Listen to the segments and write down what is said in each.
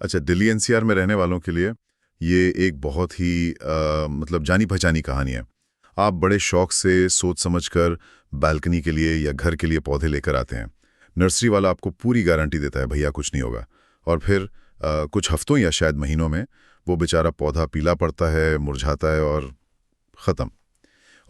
अच्छा, दिल्ली एनसीआर में रहने वालों के लिए ये एक बहुत ही मतलब जानी पहचानी कहानी है। आप बड़े शौक से सोच समझकर बालकनी के लिए या घर के लिए पौधे लेकर आते हैं। नर्सरी वाला आपको पूरी गारंटी देता है भैया कुछ नहीं होगा। और फिर कुछ हफ्तों या शायद महीनों में वो बेचारा पौधा पीला पड़ता है, मुरझाता है और ख़त्म।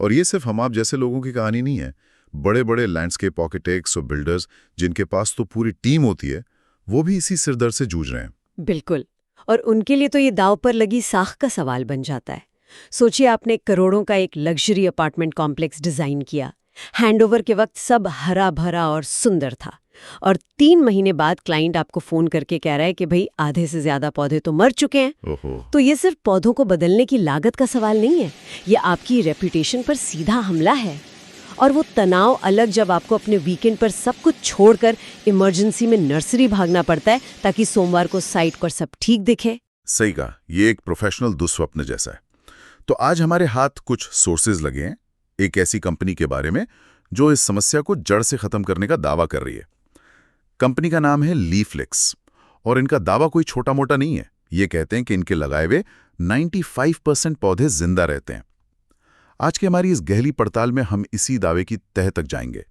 और ये सिर्फ हम आप जैसे लोगों की कहानी नहीं है। बड़े बड़े लैंडस्केप आर्किटेक्ट्स और बिल्डर्स जिनके पास तो पूरी टीम होती है, वो भी इसी सिरदर्द से जूझ रहे हैं। बिल्कुल। और उनके लिए तो ये दांव पर लगी साख का सवाल बन जाता है। सोचिए, आपने करोड़ों का एक लग्जरी अपार्टमेंट कॉम्प्लेक्स डिजाइन किया। हैंडओवर के वक्त सब हरा भरा और सुंदर था। और 3 महीने बाद क्लाइंट आपको फोन करके कह रहा है कि भाई आधे से ज्यादा पौधे तो मर चुके हैं। ओहो। तो ये सिर्फ पौधों को बदलने की लागत का सवाल नहीं है, ये आपकी रेपुटेशन पर सीधा हमला है। और वो तनाव अलग जब आपको अपने वीकेंड पर सब कुछ छोड़कर इमरजेंसी में नर्सरी भागना पड़ता है ताकि सोमवार को साइट पर सब ठीक दिखे। सही कहा, ये एक प्रोफेशनल दुस्वप्न जैसा है। तो आज हमारे हाथ कुछ सोर्सेज लगे हैं एक ऐसी कंपनी के बारे में जो इस समस्या को जड़ से खत्म करने का दावा कर रही है। कंपनी का नाम है लीफलेक्स और इनका दावा कोई छोटा मोटा नहीं है। ये कहते हैं कि इनके लगाए हुए 95% पौधे जिंदा रहते हैं। आज की हमारी इस गहरी पड़ताल में हम इसी दावे की तह तक जाएंगे।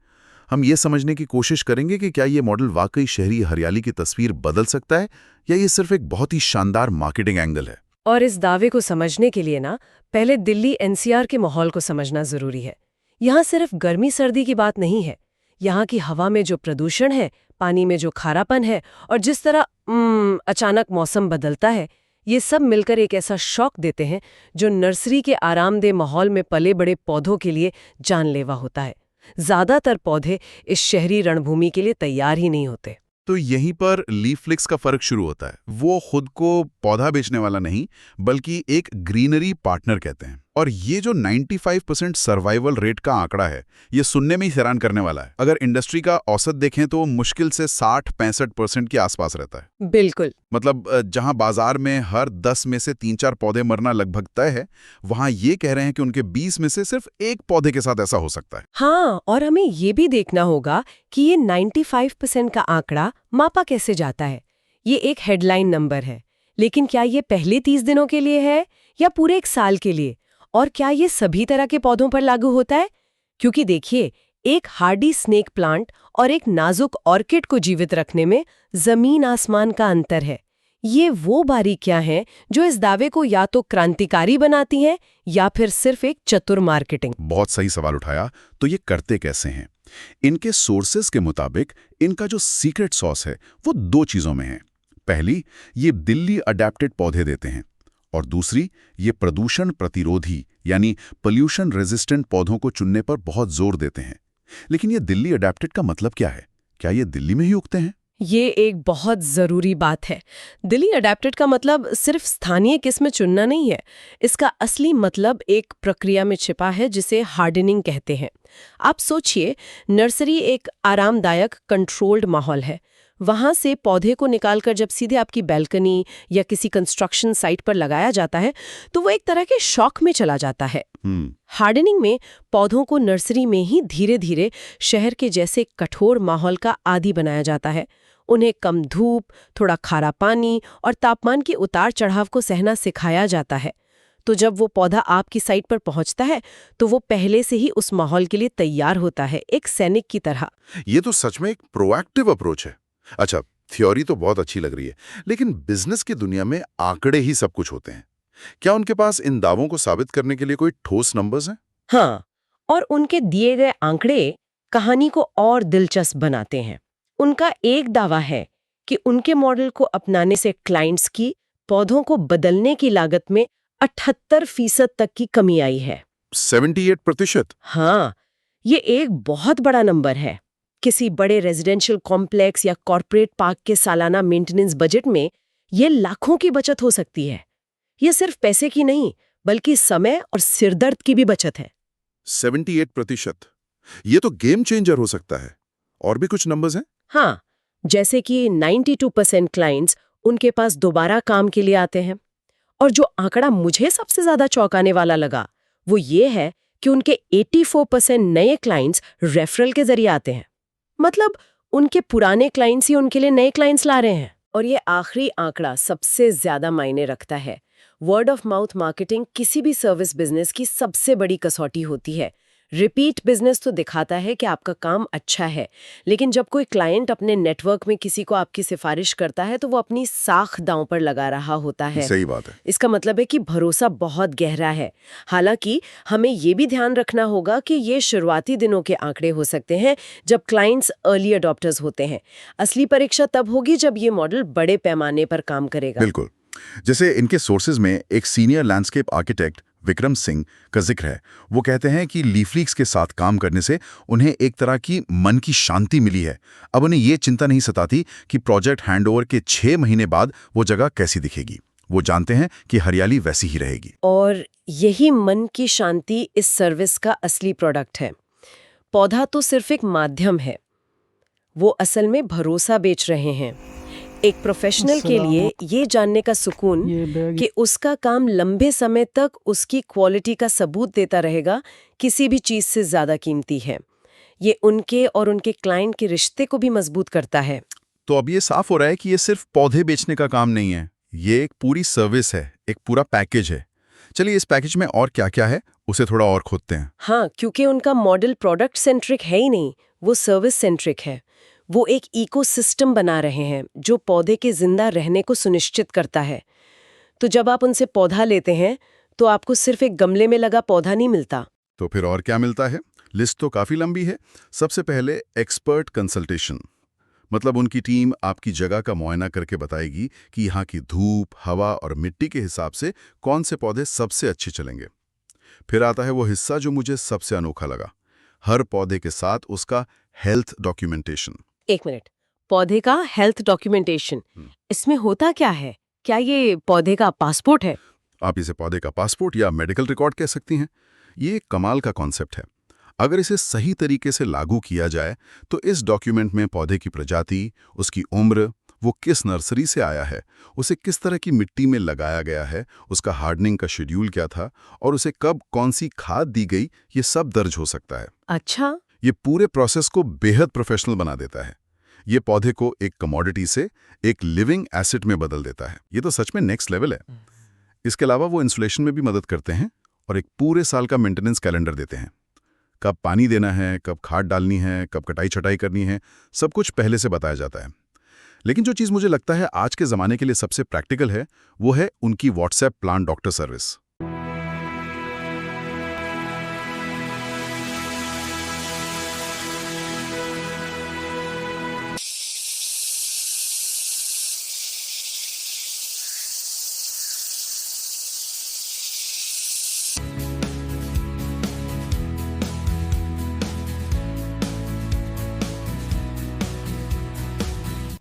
हम ये समझने की कोशिश करेंगे कि क्या ये मॉडल वाकई शहरी हरियाली की तस्वीर बदल सकता है या ये सिर्फ एक बहुत ही शानदार मार्केटिंग एंगल है। और इस दावे को समझने के लिए ना पहले दिल्ली एनसीआर के माहौल को समझना जरूरी है। यहाँ सिर्फ गर्मी सर्दी की बात नहीं है। यहाँ की हवा में जो प्रदूषण है, पानी में जो खारापन है और जिस तरह अचानक मौसम बदलता है, ये सब मिलकर एक ऐसा शॉक देते हैं जो नर्सरी के आरामदेह माहौल में पले बड़े पौधों के लिए जानलेवा होता है। ज्यादातर पौधे इस शहरी रणभूमि के लिए तैयार ही नहीं होते। तो यहीं पर लीफलेक्स का फर्क शुरू होता है। वो खुद को पौधा बेचने वाला नहीं बल्कि एक ग्रीनरी पार्टनर कहते हैं। और ये जो 95% सर्वाइवल रेट का आंकड़ा है, ये सुनने में ही हैरान करने वाला है। अगर इंडस्ट्री का औसत देखें तो वो मुश्किल से 60-65% के आसपास रहता है। बिल्कुल। मतलब जहां बाजार में हर 10 में से 3-4 पौधे मरना लगभग तय है, वहां ये कह रहे हैं कि उनके 20 में से सिर्फ एक पौधे के साथ ऐसा हो सकता है। हाँ, और हमें ये भी देखना होगा कि ये 95% का आंकड़ा मापा कैसे जाता है। ये एक हेडलाइन नंबर है, लेकिन क्या ये पहले 30 दिनों के लिए है या पूरे एक साल के लिए? और क्या ये सभी तरह के पौधों पर लागू होता है? क्योंकि देखिए, एक हार्डी स्नेक प्लांट और एक नाजुक ऑर्किड को जीवित रखने में जमीन आसमान का अंतर है। ये वो बारीकियां हैं जो इस दावे को या तो क्रांतिकारी बनाती हैं या फिर सिर्फ एक चतुर मार्केटिंग। बहुत सही सवाल उठाया। तो ये करते कैसे हैं? इनके सोर्सेस के मुताबिक इनका जो सीक्रेट सॉस है वो 2 चीजों में है। पहली, ये दिल्ली अडेप्टेड पौधे देते हैं और दूसरी, ये प्रदूषण प्रतिरोधी यानी पोल्यूशन रेजिस्टेंट पौधों को चुनने पर बहुत जोर देते हैं। लेकिन ये दिल्ली अडेप्टेड का मतलब क्या है? क्या ये दिल्ली में ही उगते हैं? ये एक बहुत ज़रूरी बात है। दिल्ली अडेप्टेड का मतलब सिर्फ स्थानीय किस्म चुनना नहीं है। इसका असली मतलब एक प्रक्रिया में छिपा है जिसे हार्डनिंग कहते हैं। आप सोचिए, नर्सरी एक आरामदायक कंट्रोल्ड माहौल है। वहाँ से पौधे को निकालकर जब सीधे आपकी बैल्कनी या किसी कंस्ट्रक्शन साइट पर लगाया जाता है तो वो एक तरह के शॉक में चला जाता है। हार्डनिंग में पौधों को नर्सरी में ही धीरे धीरे शहर के जैसे कठोर माहौल का आदी बनाया जाता है। उन्हें कम धूप, थोड़ा खारा पानी और तापमान के उतार चढ़ाव को सहना सिखाया जाता है। तो जब वो पौधा आपकी साइट पर पहुंचता है तो वो पहले से ही उस माहौल के लिए तैयार होता है, एक सैनिक की तरह। ये तो सच में एक प्रोएक्टिव अप्रोच है। अच्छा, थ्योरी तो बहुत अच्छी लग रही है, लेकिन बिजनेस की दुनिया में आंकड़े ही सब कुछ होते हैं। क्या उनके पास इन दावों को साबित करने के लिए कोई ठोस नंबर्स हैं? हाँ, और उनके दिए गए आंकड़े कहानी को और दिलचस्प बनाते हैं। उनका एक दावा है कि उनके मॉडल को अपनाने से क्लाइंट्स की पौधों को बदलने की लागत में 78% तक की कमी आई है। 78%? हाँ, ये एक बहुत बड़ा नंबर है। किसी बड़े रेजिडेंशियल कॉम्प्लेक्स या कॉर्पोरेट पार्क के सालाना मेंटेनेंस बजट में ये लाखों की बचत हो सकती है। ये सिर्फ पैसे की नहीं, बल्कि समय और सिरदर्द की भी बचत है। 78%? ये तो गेम चेंजर हो सकता है। और भी कुछ नंबर्स हैं? हाँ, जैसे कि 92% क्लाइंट्स उनके पास दोबारा काम के लिए आते हैं। और जो आंकड़ा मुझे सबसे ज्यादा चौंकाने वाला लगा वो ये है कि उनके 84% नए क्लाइंट्स रेफरल के जरिए आते हैं। मतलब उनके पुराने क्लाइंट्स ही उनके लिए नए क्लाइंट्स ला रहे हैं। और ये आखिरी आंकड़ा सबसे ज्यादा मायने रखता है। वर्ड ऑफ माउथ मार्केटिंग किसी भी सर्विस बिजनेस की सबसे बड़ी कसौटी होती है। रिपीट बिजनेस तो दिखाता है कि आपका काम अच्छा है, लेकिन जब कोई क्लाइंट अपने नेटवर्क में किसी को आपकी सिफारिश करता है तो वो अपनी साख दांव पर लगा रहा होता है। सही बात है। इसका मतलब है कि भरोसा बहुत गहरा है। हालांकि हमें ये भी ध्यान रखना होगा कि ये शुरुआती दिनों के आंकड़े हो सकते हैं जब क्लाइंट्स अर्ली अडॉप्टर्स होते हैं। असली परीक्षा तब होगी जब ये मॉडल बड़े पैमाने पर काम करेगा। बिल्कुल। जैसे इनके सोर्सेज में एक senior landscape architect Vikram Singh का जिक्र है। वो कहते हैं कि लीफलीक्स के साथ काम करने से उन्हें एक तरह की मन की शांति मिली है। अब उन्हें ये चिंता नहीं सताती कि प्रोजेक्ट हैंडओवर के 6 महीने बाद वो जगह कैसी दिखेगी। वो जानते हैं कि हरियाली वैसी ही रहेगी। और यही मन की शांति इस सर्विस का असली प्रोडक्ट है। पौधा तो सिर्फ एक माध्यम है, वो असल में भरोसा बेच रहे हैं। एक प्रोफेशनल के लिए ये जानने का सुकून कि उसका काम लंबे समय तक उसकी क्वालिटी का सबूत देता रहेगा, किसी भी चीज से ज्यादा कीमती है। ये उनके और उनके क्लाइंट के रिश्ते को भी मजबूत करता है। तो अब ये साफ हो रहा है कि ये सिर्फ पौधे बेचने का काम नहीं है, ये एक पूरी सर्विस है, एक पूरा पैकेज है। चलिए इस पैकेज में और क्या-क्या है उसे थोड़ा और खोदते हैं। हाँ, क्योंकि उनका मॉडल प्रोडक्ट सेंट्रिक है ही नहीं, वो सर्विस सेंट्रिक है। वो एक इकोसिस्टम बना रहे हैं जो पौधे के जिंदा रहने को सुनिश्चित करता है। तो जब आप उनसे पौधा लेते हैं तो आपको सिर्फ एक गमले में लगा पौधा नहीं मिलता। तो फिर और क्या मिलता है? लिस्ट तो काफी लंबी है। सबसे पहले एक्सपर्ट कंसल्टेशन, मतलब उनकी टीम आपकी जगह का मुआयना करके बताएगी कि यहाँ की धूप, हवा और मिट्टी के हिसाब से कौन से पौधे सबसे अच्छे चलेंगे। फिर आता है वो हिस्सा जो मुझे सबसे अनोखा लगा, हर पौधे के साथ उसका हेल्थ डॉक्यूमेंटेशन। एक मिनट, पौधे का हेल्थ डॉक्यूमेंटेशन, इसमें होता क्या है? क्या ये पौधे का पासपोर्ट है? आप इसे पौधे का पासपोर्ट या मेडिकल रिकॉर्ड कह सकती हैं। ये एक कमाल का कॉन्सेप्ट है। अगर इसे सही तरीके से लागू किया जाए तो इस डॉक्यूमेंट में पौधे की प्रजाति, उसकी उम्र, वो किस नर्सरी से आया है, उसे किस तरह की मिट्टी में लगाया गया है, उसका हार्डनिंग का शेड्यूल क्या था और उसे कब कौन सी खाद दी गई, ये सब दर्ज हो सकता है। अच्छा, ये पूरे प्रोसेस को बेहद प्रोफेशनल बना देता है। ये पौधे को एक कमोडिटी से एक लिविंग एसेट में बदल देता है। ये तो सच में नेक्स्ट लेवल है। इसके अलावा वो इंसुलेशन में भी मदद करते हैं और एक पूरे साल का मेंटेनेंस कैलेंडर देते हैं। कब पानी देना है, कब खाद डालनी है, कब कटाई छटाई करनी है, सब कुछ पहले से बताया जाता है। लेकिन जो चीज़ मुझे लगता है आज के ज़माने के लिए सबसे प्रैक्टिकल है, वो है उनकी WhatsApp plant doctor service.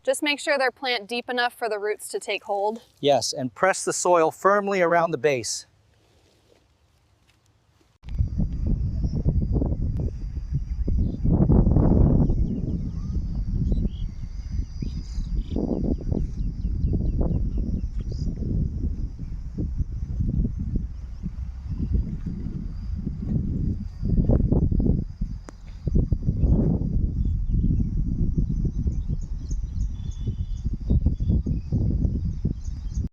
Just make sure they're planted deep enough for the roots to take hold. Yes, and press the soil firmly around the base.